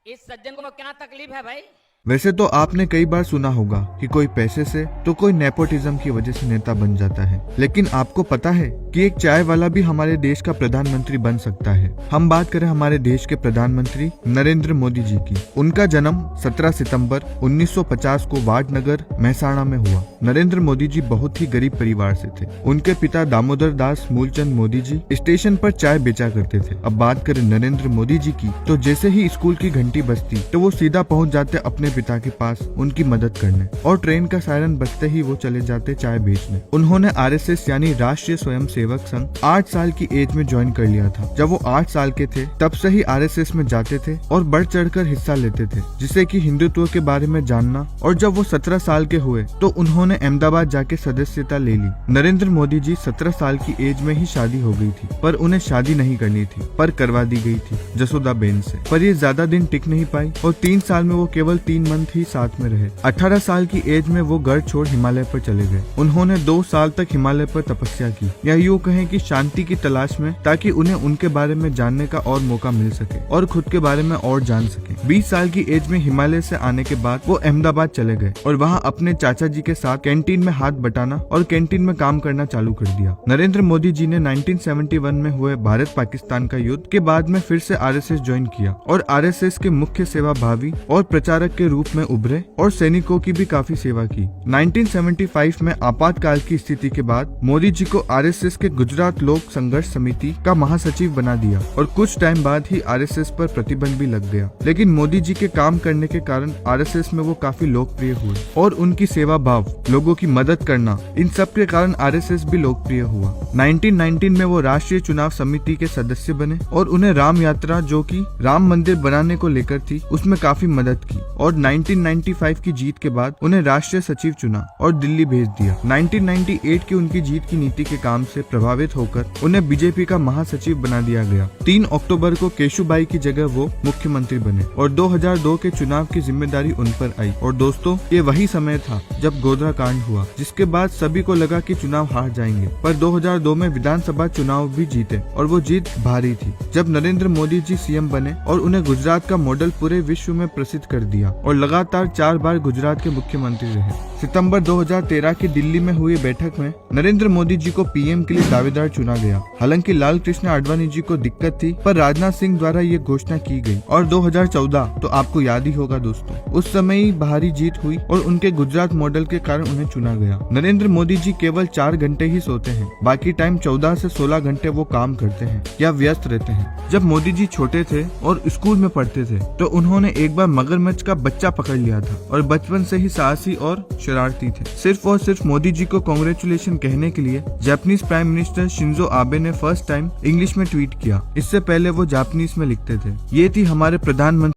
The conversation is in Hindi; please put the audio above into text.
इस सज्जन को क्या तकलीफ है भाई? वैसे तो आपने कई बार सुना होगा कि कोई पैसे से तो कोई नेपोटिज्म की वजह से नेता बन जाता है, लेकिन आपको पता है कि एक चाय वाला भी हमारे देश का प्रधानमंत्री बन सकता है। हम बात करें हमारे देश के प्रधानमंत्री नरेंद्र मोदी जी की। उनका जन्म 17 सितंबर 1950 को वाडनगर महसाणा में हुआ। नरेंद्र मोदी जी बहुत ही गरीब परिवार से थे। उनके पिता दामोदर दास मूलचंद मोदी जी स्टेशन पर चाय बेचा करते थे। अब बात करें नरेंद्र मोदी जी की, तो जैसे ही स्कूल की घंटी बजती तो वो सीधा पहुंच जाते अपने पिता के पास उनकी मदद करने, और ट्रेन का सायरन बजते ही वो चले जाते चाय बेचने। उन्होंने आरएसएस यानी राष्ट्रीय स्वयंसेवक संघ 8 साल की एज में ज्वाइन कर लिया था। जब वो 8 साल के थे तब से ही आरएसएस में जाते थे और बढ़ चढ़कर हिस्सा लेते थे, जिससे कि हिंदुत्व के बारे में जानना। और जब वो 17 साल के हुए तो उन्होंने अहमदाबाद जाके सदस्यता ले ली। नरेंद्र मोदी जी 17 साल की एज में ही शादी हो गई थी, पर उन्हें शादी नहीं करनी थी, पर करवा दी गई थी जसोदाबेन से। पर ये ज्यादा दिन टिक नहीं पाई और 3 साल में वो केवल 3 मंथ ही साथ में रहे। 18 साल की एज में वो घर छोड़ हिमालय पर चले गए। उन्होंने 2 साल तक हिमालय पर तपस्या की, या यूँ कहें कि शांति की तलाश में, ताकि उन्हें उनके बारे में जानने का और मौका मिल सके और खुद के बारे में और जान सके। 20 साल की एज में हिमालय से आने के बाद वो अहमदाबाद चले गए और वहाँ अपने चाचा जी के साथ कैंटीन में हाथ बटाना और कैंटीन में काम करना चालू कर दिया। नरेंद्र मोदी जी ने 1971 में हुए भारत पाकिस्तान का युद्ध के बाद में फिर से आरएसएस ज्वाइन किया और आरएसएस के मुख्य सेवा भावी और प्रचारक के रूप में उभरे और सैनिकों की भी काफी सेवा की। 1975 में आपातकाल की स्थिति के बाद मोदी जी को आरएसएस के गुजरात लोक संघर्ष समिति का महासचिव बना दिया और कुछ टाइम बाद ही आरएसएस पर प्रतिबंध भी लग गया। लेकिन मोदी जी के काम करने के कारण आरएसएस में वो काफी लोकप्रिय हुए और उनकी सेवा भाव, लोगों की मदद करना, इन सब के कारण आरएसएस भी लोकप्रिय हुआ। 1919 में वो राष्ट्रीय चुनाव समिति के सदस्य बने और उन्हें राम यात्रा, जो कि राम मंदिर बनाने को लेकर थी, उसमें काफी मदद की। और 1995 की जीत के बाद उन्हें राष्ट्रीय सचिव चुना और दिल्ली भेज दिया। 1998 की उनकी जीत की नीति के काम से प्रभावित होकर उन्हें बीजेपी का महासचिव बना दिया गया। 3 अक्टूबर को केशुभाई की जगह वो मुख्यमंत्री बने और 2002 के चुनाव की जिम्मेदारी उन पर आई। और दोस्तों, ये वही समय था जब गोधरा कांड हुआ, जिसके बाद सभी को लगा कि चुनाव हार जाएंगे, पर 2002 में विधानसभा चुनाव भी जीते और वो जीत भारी थी। जब नरेंद्र मोदी जी सीएम बने और उन्हें गुजरात का मॉडल पूरे विश्व में प्रसिद्ध कर दिया और लगातार 4 बार गुजरात के मुख्यमंत्री रहे। सितंबर 2013 की दिल्ली में हुई बैठक में नरेंद्र मोदी जी को पीएम के लिए दावेदार चुना गया। हालांकि लाल कृष्ण आडवाणी जी को दिक्कत थी, पर राजनाथ सिंह द्वारा ये घोषणा की गई। और 2014 तो आपको याद ही होगा दोस्तों, उस समय ही भारी जीत हुई और उनके गुजरात मॉडल के कारण उन्हें चुना गया। नरेंद्र मोदी जी केवल 4 घंटे ही सोते हैं, बाकी टाइम 14 से 16 घंटे वो काम करते हैं या व्यस्त रहते हैं। जब मोदी जी छोटे थे और स्कूल में पढ़ते थे तो उन्होंने एक बार मगरमच्छ का बच्चा पकड़ लिया था और बचपन से ही साहसी और शरारती थे। सिर्फ और सिर्फ मोदी जी को कांग्रेचुलेशन कहने के लिए Japanese prime minister Shinzo Abe ने फर्स्ट टाइम इंग्लिश में ट्वीट किया। इससे पहले वो जापानीज में लिखते थे। ये थी हमारे प्रधानमंत्री